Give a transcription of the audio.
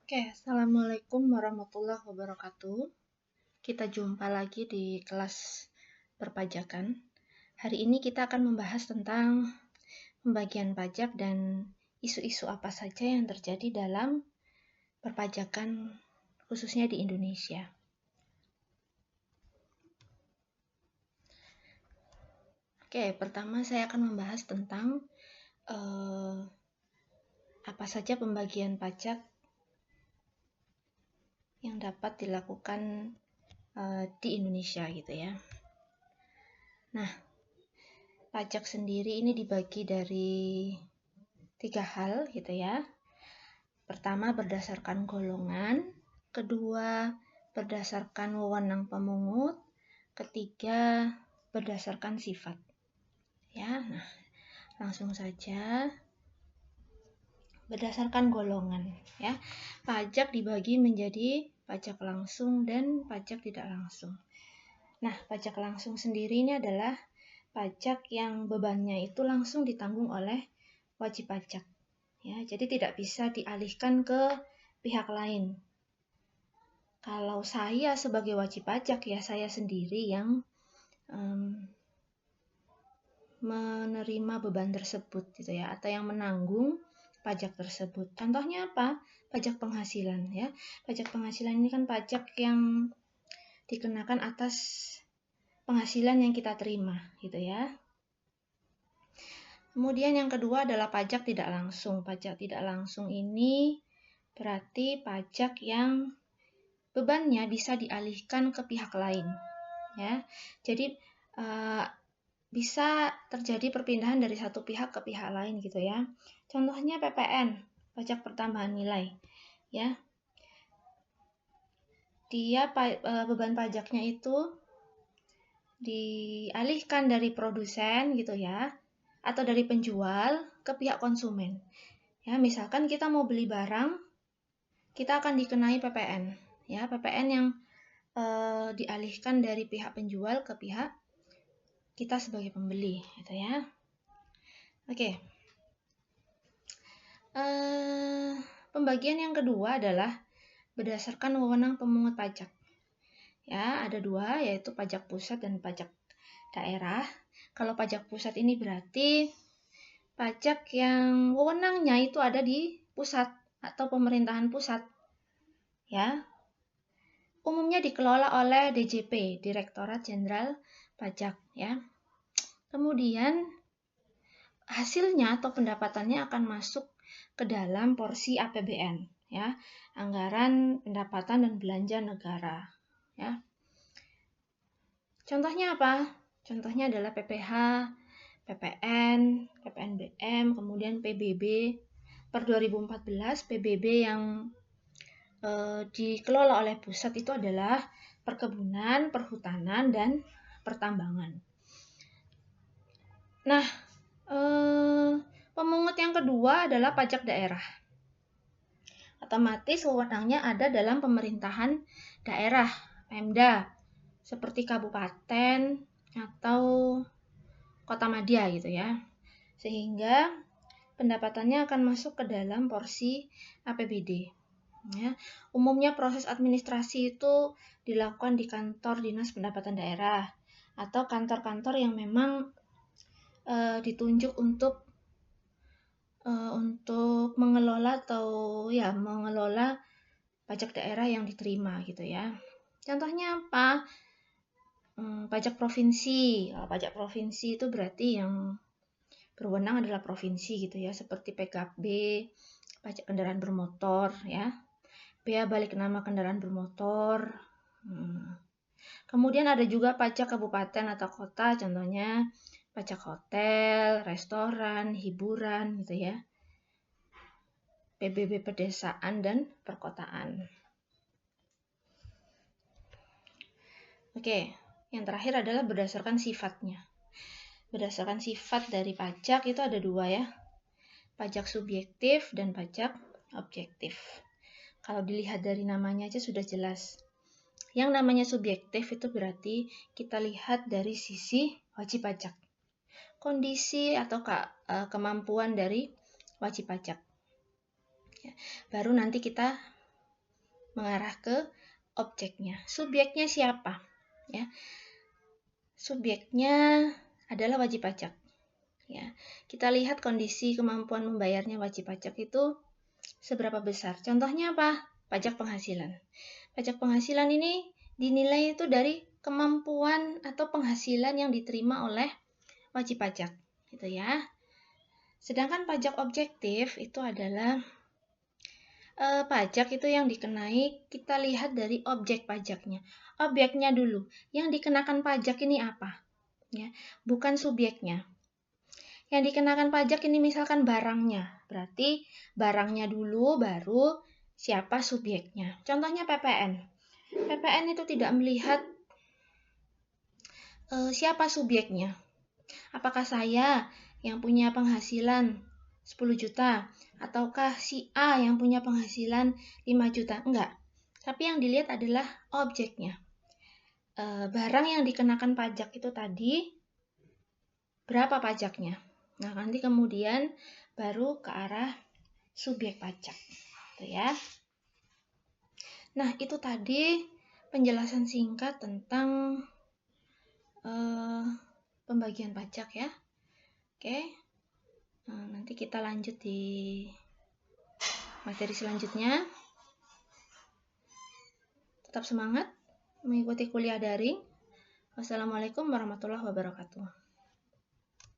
Oke, Assalamualaikum warahmatullahi wabarakatuh. Kita jumpa lagi di kelas perpajakan. Hari ini kita akan membahas tentang pembagian pajak dan isu-isu apa saja yang terjadi dalam perpajakan khususnya di Indonesia. Oke, pertama saya akan membahas tentang apa saja pembagian pajak yang dapat dilakukan di Indonesia gitu ya. Nah, pajak sendiri ini dibagi dari 3 hal gitu ya. Pertama berdasarkan golongan, kedua berdasarkan wewenang pemungut, ketiga berdasarkan sifat. Ya, nah langsung saja. Berdasarkan golongan ya. Pajak dibagi menjadi pajak langsung dan pajak tidak langsung. Nah, pajak langsung sendiri ini adalah pajak yang bebannya itu langsung ditanggung oleh wajib pajak. Ya, jadi tidak bisa dialihkan ke pihak lain. Kalau saya sebagai wajib pajak ya saya sendiri yang menerima beban tersebut gitu ya, atau yang menanggung pajak tersebut. Contohnya apa? Pajak penghasilan ya. Pajak penghasilan ini kan pajak yang dikenakan atas penghasilan yang kita terima gitu ya. Kemudian yang kedua adalah pajak tidak langsung. Pajak tidak langsung ini berarti pajak yang bebannya bisa dialihkan ke pihak lain ya. Jadi bisa terjadi perpindahan dari satu pihak ke pihak lain gitu ya. Contohnya PPN, pajak pertambahan nilai ya. Dia beban pajaknya itu dialihkan dari produsen gitu ya, atau dari penjual ke pihak konsumen. Ya, misalkan kita mau beli barang, kita akan dikenai PPN. Ya, PPN yang dialihkan dari pihak penjual ke pihak kita sebagai pembeli, gitu ya. Oke. Pembagian yang kedua adalah berdasarkan wewenang pemungut pajak. Ya, ada dua, yaitu pajak pusat dan pajak daerah. Kalau pajak pusat ini berarti pajak yang wewenangnya itu ada di pusat atau pemerintahan pusat. Ya. Umumnya dikelola oleh DJP, Direktorat Jenderal Pajak, ya. Kemudian hasilnya atau pendapatannya akan masuk ke dalam porsi APBN, ya, anggaran pendapatan dan belanja negara, ya. Contohnya apa? Contohnya adalah PPH, PPN, PPNBM, kemudian PBB. Per 2014 PBB yang dikelola oleh pusat itu adalah perkebunan, perhutanan, dan pertambangan. Nah, pemungut yang kedua adalah pajak daerah. Otomatis wewenangnya ada dalam pemerintahan daerah, Pemda, seperti kabupaten atau kota madya gitu ya. Sehingga pendapatannya akan masuk ke dalam porsi APBD. Ya, umumnya proses administrasi itu dilakukan di kantor Dinas Pendapatan Daerah atau kantor-kantor yang memang ditunjuk untuk mengelola mengelola pajak daerah yang diterima gitu ya. Contohnya apa? Pajak provinsi. Kalau pajak provinsi itu berarti yang berwenang adalah provinsi gitu ya, seperti PKB, pajak kendaraan bermotor ya. Bea balik nama kendaraan bermotor. Kemudian ada juga pajak kabupaten atau kota, contohnya pajak hotel, restoran, hiburan gitu ya. PBB pedesaan dan perkotaan. Oke, yang terakhir adalah berdasarkan sifatnya. Berdasarkan sifat dari pajak itu ada dua ya. Pajak subjektif dan pajak objektif. Kalau dilihat dari namanya aja sudah jelas. Yang namanya subjektif itu berarti kita lihat dari sisi wajib pajak. Kondisi atau kemampuan dari wajib pajak. Baru nanti kita mengarah ke objeknya. Subjeknya siapa? Ya. Subjeknya adalah wajib pajak. Ya. Kita lihat kondisi kemampuan membayarnya wajib pajak itu seberapa besar. Contohnya apa? Pajak penghasilan. Pajak penghasilan ini dinilai itu dari kemampuan atau penghasilan yang diterima oleh wajib pajak, gitu ya. Sedangkan pajak objektif itu adalah pajak itu yang dikenai, kita lihat dari objek pajaknya. Objeknya dulu, yang dikenakan pajak ini apa? Ya, bukan subjeknya. Yang dikenakan pajak ini misalkan barangnya, berarti barangnya dulu baru siapa subjeknya. Contohnya PPN. PPN itu tidak melihat siapa subjeknya. Apakah saya yang punya penghasilan 10 juta ataukah si A yang punya penghasilan 5 juta? Enggak. Tapi yang dilihat adalah objeknya. Barang yang dikenakan pajak itu tadi berapa pajaknya? Nah, nanti kemudian baru ke arah subjek pajak. Gitu ya. Nah, itu tadi penjelasan singkat tentang pembagian pajak ya. Oke. Nanti kita lanjut di materi selanjutnya. Tetap semangat mengikuti kuliah daring. Wassalamualaikum warahmatullahi wabarakatuh.